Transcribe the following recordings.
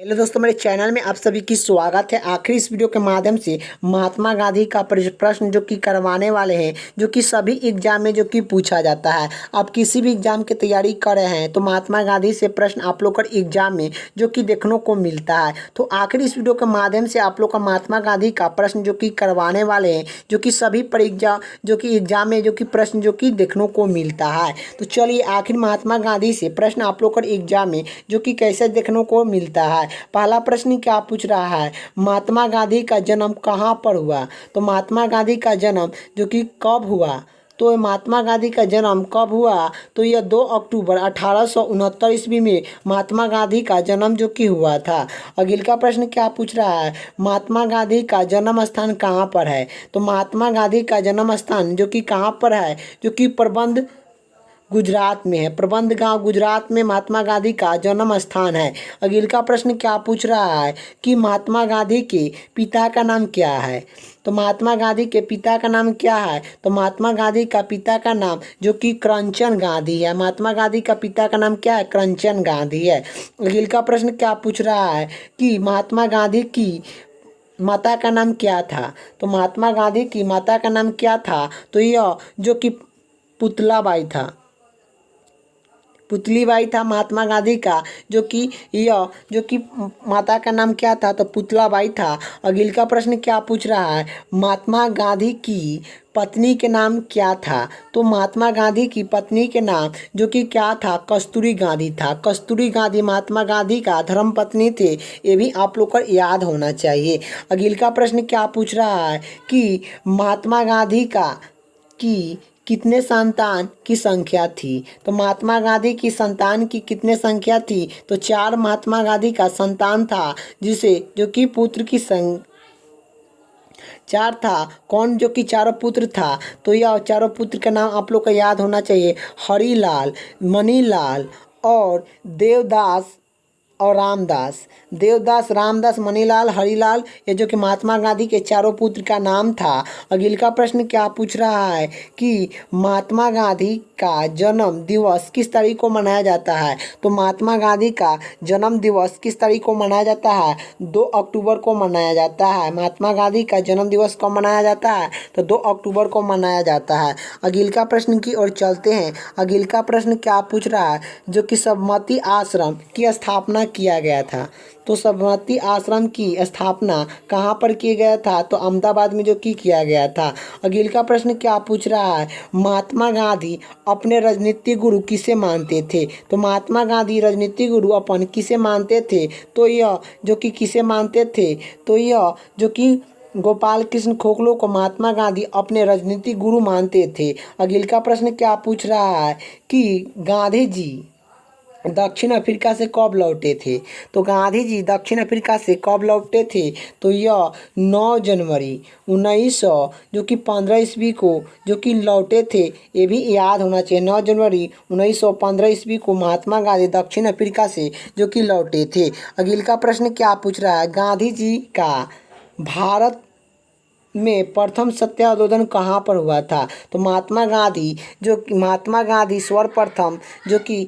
Hello दोस्तों, मेरे channel में आप सभी की स्वागत है। आखिर इस वीडियो के माध्यम से महात्मा गांधी का प्रश्न जो कि करवाने वाले हैं, जो कि सभी एग्जाम में जो कि पूछा जाता है। आप किसी भी एग्जाम की तैयारी कर रहे हैं तो महात्मा गांधी से प्रश्न आप लोग का एग्जाम में जो कि देखने को मिलता है। तो आखिर इस वीडियो के माध्यम से आप लोग का महात्मा गांधी का प्रश्न जो कि करवाने वाले हैं, जो कि सभी परीक्षा जो कि एग्जाम में जो कि प्रश्न जो कि देखने को मिलता है। तो चलिए आखिर महात्मा गांधी से प्रश्न आप लोग का एग्जाम में जो कि कैसे देखने को मिलता है। पहला प्रश्न क्या पूछ रहा है, महात्मा गांधी का जन्म कहाँ पर हुआ। तो महात्मा गांधी का जन्म जो कि कब हुआ, तो महात्मा गांधी का जन्म कब हुआ, तो यह 2 अक्टूबर 1869 ईस्वी में महात्मा गांधी का जन्म जो कि हुआ था। अगला प्रश्न क्या पूछ रहा है, महात्मा गांधी का जन्म स्थान कहाँ पर है। तो महात्मा गांधी का जन्म स्थान जो कि कहाँ पर है, जो कि प्रबंध गुजरात में है। प्रबंध गांव गुजरात में महात्मा गांधी का जन्म स्थान है। अगला प्रश्न क्या पूछ रहा है कि महात्मा गांधी के पिता का नाम क्या है। तो महात्मा गांधी के पिता का नाम क्या है। तो महात्मा गांधी का पिता का नाम जो कि करमचंद गांधी है। महात्मा गांधी का पिता का नाम क्या है, करमचंद गांधी है। अगला प्रश्न क्या पूछ रहा है कि महात्मा गांधी की माता का नाम क्या था। तो महात्मा गांधी की माता का नाम क्या था, तो यह जो कि पुतलाबाई था। पुतलीबाई था महात्मा गांधी का जो कि माता का नाम क्या था, तो पुतलाबाई था। अगला प्रश्न क्या पूछ रहा है, महात्मा गांधी की पत्नी के नाम क्या था। तो महात्मा गांधी की पत्नी के नाम जो कि क्या था, कस्तूरी गांधी था। कस्तूरी गांधी महात्मा गांधी का धर्म पत्नी थे, ये भी आप लोग को याद होना चाहिए। अगला प्रश्न क्या पूछ रहा है कि महात्मा गांधी की कितने संतान की संख्या थी। तो महात्मा गांधी की संतान की कितने संख्या थी, तो 4 महात्मा गांधी का संतान था, जिसे जो कि पुत्र की 4 था। कौन जो कि चारों पुत्र था, तो यह चारों पुत्र का नाम आप लोग को याद होना चाहिए, हरिलाल, मणिलाल और देवदास और रामदास। देवदास, रामदास, मणिलाल, हरिलाल, ये जो कि महात्मा गांधी के चारों पुत्र का नाम था। अगला प्रश्न क्या पूछ रहा है कि महात्मा गांधी का जन्म दिवस किस तारीख को मनाया जाता है। तो महात्मा गांधी का जन्म दिवस किस तारीख को मनाया जाता है, 2 अक्टूबर को मनाया जाता है। महात्मा गांधी का जन्म दिवस कब मनाया जाता है, तो 2 अक्टूबर को मनाया जाता है। अगला प्रश्न की ओर चलते हैं। अगला प्रश्न क्या पूछ रहा है, जो कि साबरमती आश्रम की स्थापना किया गया था। तो साबरमती आश्रम की स्थापना कहाँ पर किया गया था, तो अहमदाबाद में जो कि किया गया था। अगला प्रश्न क्या पूछ रहा है, महात्मा गांधी अपने राजनीतिक गुरु किसे मानते थे। तो महात्मा गांधी राजनीतिक गुरु अपन किसे मानते थे, तो यह जो कि किसे मानते थे, तो यह जो कि गोपाल कृष्ण खोखलो को महात्मा गांधी अपने राजनीतिक गुरु मानते थे। अगला प्रश्न क्या पूछ रहा है कि गांधी जी दक्षिण अफ्रीका से कब लौटे थे। तो गांधी जी दक्षिण अफ्रीका से कब लौटे थे, तो यह 9 जनवरी 1900 जो कि 15 ईस्वी को जो कि लौटे थे, ये भी याद होना चाहिए। 9 जनवरी 1915 ईस्वी को महात्मा गांधी दक्षिण अफ्रीका से जो कि लौटे थे। अगला प्रश्न क्या पूछ रहा है, गांधी जी का भारत में प्रथम सत्याग्रह आंदोलन कहाँ पर हुआ था। तो महात्मा गांधी सर्वप्रथम जो कि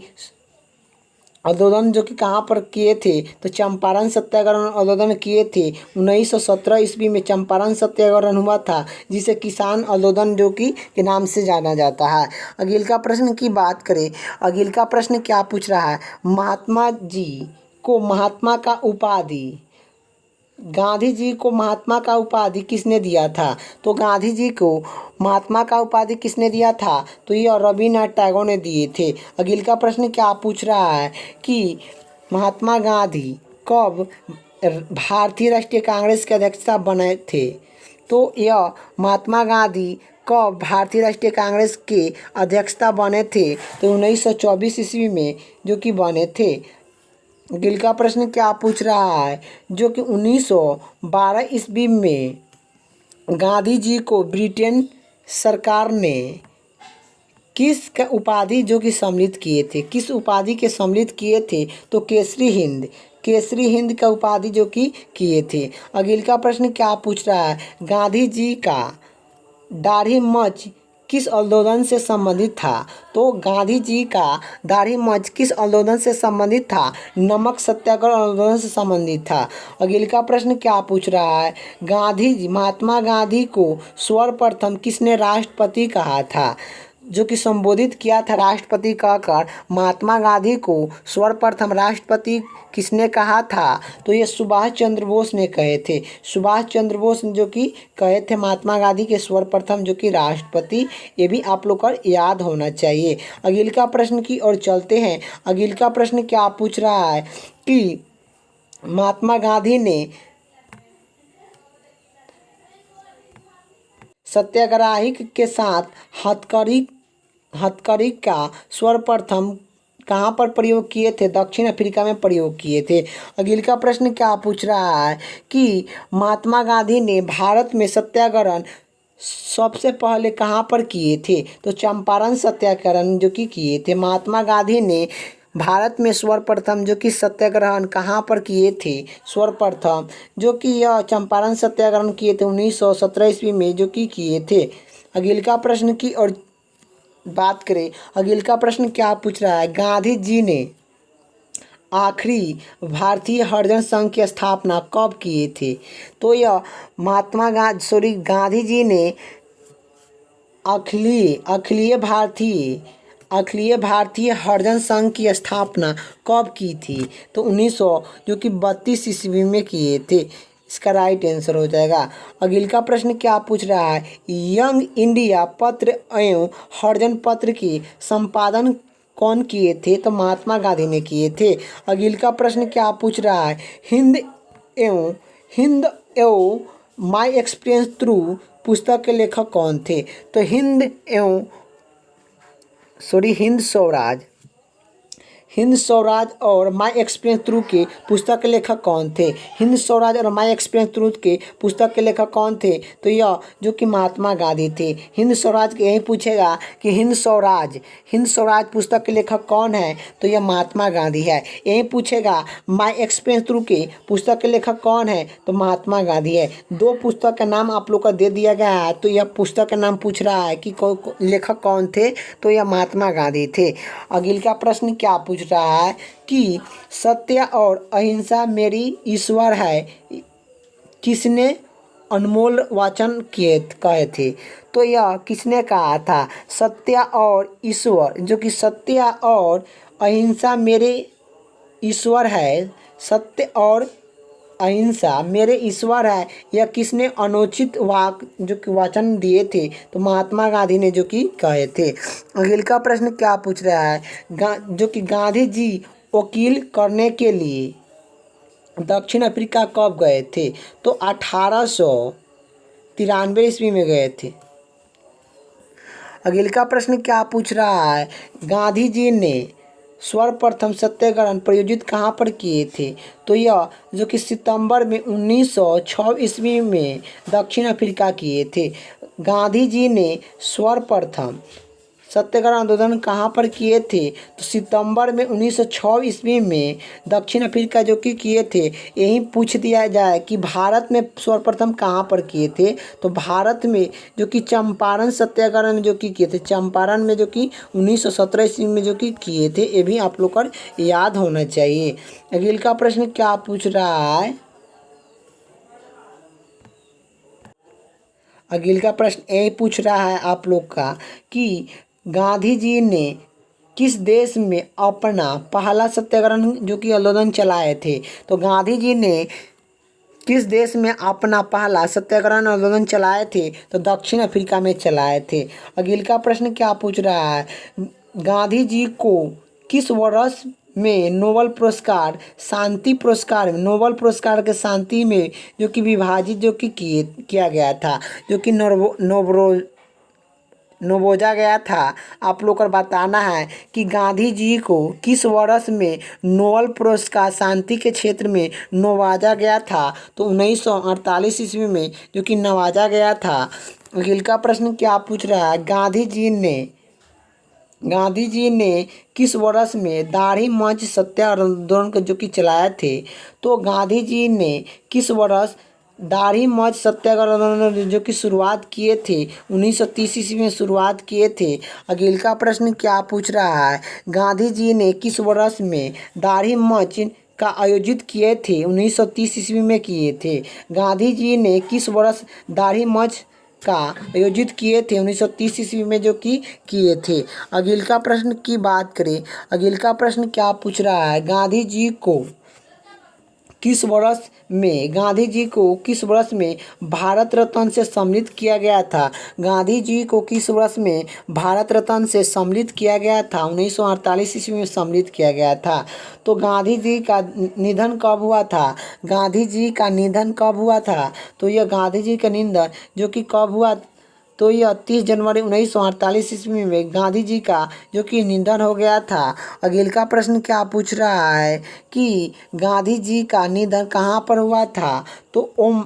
आंदोलन जो कि कहाँ पर किए थे, तो चंपारण सत्याग्रह आंदोलन किए थे। 1917 ईस्वी में चंपारण सत्याग्रह हुआ था, जिसे किसान आंदोलन जो कि के नाम से जाना जाता है। अगला प्रश्न की बात करें। अगला प्रश्न क्या पूछ रहा है, महात्मा जी को महात्मा का उपाधि गांधी जी को महात्मा का उपाधि किसने दिया था। तो गांधी जी को महात्मा का उपाधि किसने दिया था, तो यह रविन्द्रनाथ टैगोर ने दिए थे। अगला प्रश्न क्या पूछ रहा है कि महात्मा गांधी कब भारतीय राष्ट्रीय कांग्रेस के अध्यक्षता बने थे। तो यह महात्मा गांधी कब भारतीय राष्ट्रीय कांग्रेस के अध्यक्षता बने थे, तो 1924 ईस्वी में जो कि बने थे। अगला प्रश्न क्या पूछ रहा है, जो कि 1912 ईस्वी में गांधी जी को ब्रिटेन सरकार ने किस का उपाधि जो कि सम्मिलित किए थे, किस उपाधि के सम्मिलित किए थे, तो केसरी हिंद का उपाधि जो कि किए थे। अगला प्रश्न क्या पूछ रहा है, गांधी जी का दाढ़ी मच किस आंदोलन से संबंधित था? तो गांधी जी का दाढ़ी मंच किस आंदोलन से संबंधित था? नमक सत्याग्रह आंदोलन से संबंधित था। अगले का प्रश्न क्या पूछ रहा है? गांधी जी महात्मा गांधी को सर्वप्रथम किसने राष्ट्रपति कहा था? जो कि संबोधित किया था राष्ट्रपति कहकर महात्मा गांधी को सर्वप्रथम राष्ट्रपति किसने कहा था? तो ये सुभाष चंद्र बोस ने कहे थे। सुभाष चंद्र बोस जो कि कहे थे महात्मा गांधी के सर्वप्रथम जो कि राष्ट्रपति। ये भी आप लोग को याद होना चाहिए। अगले का प्रश्न की ओर चलते हैं। अगले का प्रश्न क्या पूछ रहा है कि महात्मा गांधी ने सत्याग्रही के साथ हथकड़ी का सर्वप्रथम कहाँ पर प्रयोग किए थे? दक्षिण अफ्रीका में प्रयोग किए थे। अगले का प्रश्न क्या पूछ रहा है कि महात्मा गांधी ने भारत में सत्याग्रह सबसे पहले कहाँ पर किए थे? तो चंपारण सत्याग्रह जो कि किए थे। महात्मा गांधी ने भारत में सर्वप्रथम जो कि सत्याग्रहण कहाँ पर किए थे? सर्वप्रथम जो कि यह चंपारण सत्याग्रह किए थे 1917 ईस्वी में जो कि किए थे। अगले का प्रश्न की और बात करें। अगले का प्रश्न क्या पूछ रहा है? गांधी जी ने आखिरी भारतीय हरिजन संघ की स्थापना कब किए थे? तो यह गांधी जी ने अखिलीय भारतीय हरिजन संघ की स्थापना कब की थी? तो 1932 ईस्वी में किए थे। इसका राइट आंसर हो जाएगा। अगले का प्रश्न क्या पूछ रहा है? यंग इंडिया पत्र एवं हरिजन पत्र की संपादन कौन किए थे? तो महात्मा गांधी ने किए थे। अगले का प्रश्न क्या पूछ रहा है? हिंद एवं माई एक्सपीरियंस थ्रू पुस्तक के लेखक कौन थे? तो हिंद स्वराज और माई एक्सपीरियंस थ्रू के पुस्तक के लेखक कौन थे? हिंद स्वराज और माई एक्सपीरियंस थ्रू के पुस्तक के लेखक कौन थे? तो यह जो कि महात्मा गांधी थे। हिंद स्वराज के यही पूछेगा कि हिंद स्वराज पुस्तक के लेखक कौन है? तो यह महात्मा गांधी है। यही पूछेगा माई एक्सपीरियंस थ्रू के पुस्तक के लेखक कौन है? तो महात्मा गांधी है। दो पुस्तक का नाम आप लोग को दे दिया गया है। तो यह पुस्तक का नाम पूछ रहा है कि लेखक कौन थे? तो यह महात्मा गांधी थे। अगले का प्रश्न क्या पूछ रहा है कि सत्य और अहिंसा मेरी ईश्वर है किसने अनमोल वचन कहे थे? तो यह किसने कहा था? सत्य और ईश्वर जो कि सत्य और अहिंसा मेरे ईश्वर है। सत्य और अहिंसा मेरे ईश्वर है। यह किसने अनुचित जो कि वचन दिए थे? तो महात्मा गांधी ने जो कि कहे थे। अगले का प्रश्न क्या पूछ रहा है? जो कि गांधी जी वकील करने के लिए दक्षिण अफ्रीका कब गए थे? तो 1893 ईस्वी में गए थे। अगले का प्रश्न क्या पूछ रहा है? गांधी जी ने सर्वप्रथम सत्याग्रह प्रायोजित कहाँ पर किए थे? तो यह जो कि सितंबर में 1906 ईस्वी में दक्षिण अफ्रीका किए थे। गांधी जी ने सर्वप्रथम सत्याग्रह आंदोलन कहाँ पर किए थे? तो सितंबर में 1906 ईस्वी में दक्षिण अफ्रीका जो कि किए थे। यही पूछ दिया जाए कि भारत में सर्वप्रथम कहाँ पर किए थे? तो भारत में जो कि चंपारण सत्याग्रह में जो कि किए थे। चंपारण में जो कि 1917 ईस्वी में जो कि किए थे। ये भी आप लोग को याद होना चाहिए। अगले का प्रश्न क्या पूछ रहा है? अगले का प्रश्न यही पूछ रहा है आप लोग का कि गांधी जी ने किस देश में अपना पहला सत्याग्रह जो कि आंदोलन चलाए थे? तो गांधी जी ने किस देश में अपना पहला सत्याग्रह आंदोलन चलाए थे? तो दक्षिण अफ्रीका में चलाए थे। अगले का प्रश्न क्या पूछ रहा है? गांधी जी को किस वर्ष में नोबेल पुरस्कार नोबेल पुरस्कार के शांति में जो कि विभाजित जो कि किया गया था, जो कि नवोजा गया था। आप लोग को बताना है कि गांधी जी को किस वर्ष में नोबेल पुरस्कार शांति के क्षेत्र में नवाजा गया था? तो 1948 ईस्वी में जो कि नवाजा गया था। अगले का प्रश्न क्या पूछ रहा है? गांधी जी ने किस वर्ष में दाढ़ी मंच सत्याग्रह आंदोलन जो कि चलाए थे? तो गांधी जी ने किस वर्ष दाढ़ी मच सत्याग्रह आंदोलन जो कि शुरुआत किए थे 1930 ईस्वी में शुरुआत किए थे। अगले का प्रश्न क्या पूछ रहा है, गांधी जी ने किस वर्ष में दाढ़ी मच का आयोजित किए थे? 1930 ईस्वी में किए थे। गांधी जी ने किस वर्ष दाढ़ी मच का आयोजित किए थे? 1930 ईस्वी में जो कि किए थे। अगले का प्रश्न की बात करें, अगले का प्रश्न क्या पूछ रहा है, गांधी जी को किस वर्ष में भारत रत्न से सम्मानित किया गया था? गांधी जी को किस वर्ष में भारत रत्न से सम्मानित किया गया था? 1948 ईस्वी में सम्मानित किया गया था। तो गांधी जी का निधन कब हुआ था? गांधी जी का निधन कब हुआ था? तो यह गांधी जी का निधन जो कि कब हुआ, तो यह 30 जनवरी 1948 ईस्वी में गांधी जी का जो कि निधन हो गया था। अगले का प्रश्न क्या पूछ रहा है कि गांधी जी का निधन कहाँ पर हुआ था? तो ओम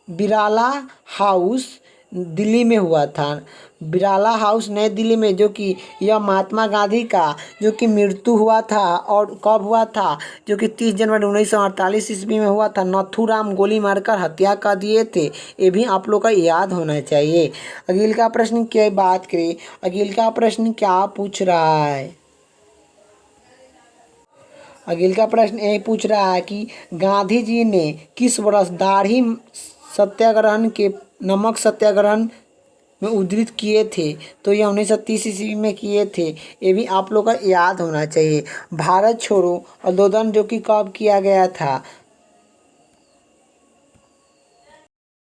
बिरला हाउस दिल्ली में हुआ था। बिरला हाउस नई दिल्ली में, जो कि यह महात्मा गांधी का जो कि मृत्यु हुआ था और कब हुआ था? जो कि 30 जनवरी 1948 ईस्वी में हुआ था। नथुराम गोली मारकर हत्या कर दिए थे। ये भी आप लोग का याद होना चाहिए। अगले का प्रश्न की बात करें, अगले का प्रश्न क्या पूछ रहा है, अगले का प्रश्न यही पूछ रहा है कि गांधी जी ने किस वर्ष दाढ़ी सत्याग्रह के नमक सत्याग्रह में उद्धृत किए थे? तो ये 1930 ईस्वी में किए थे। ये भी आप लोग का याद होना चाहिए। भारत छोड़ो आंदोलन जो कि कब किया गया था?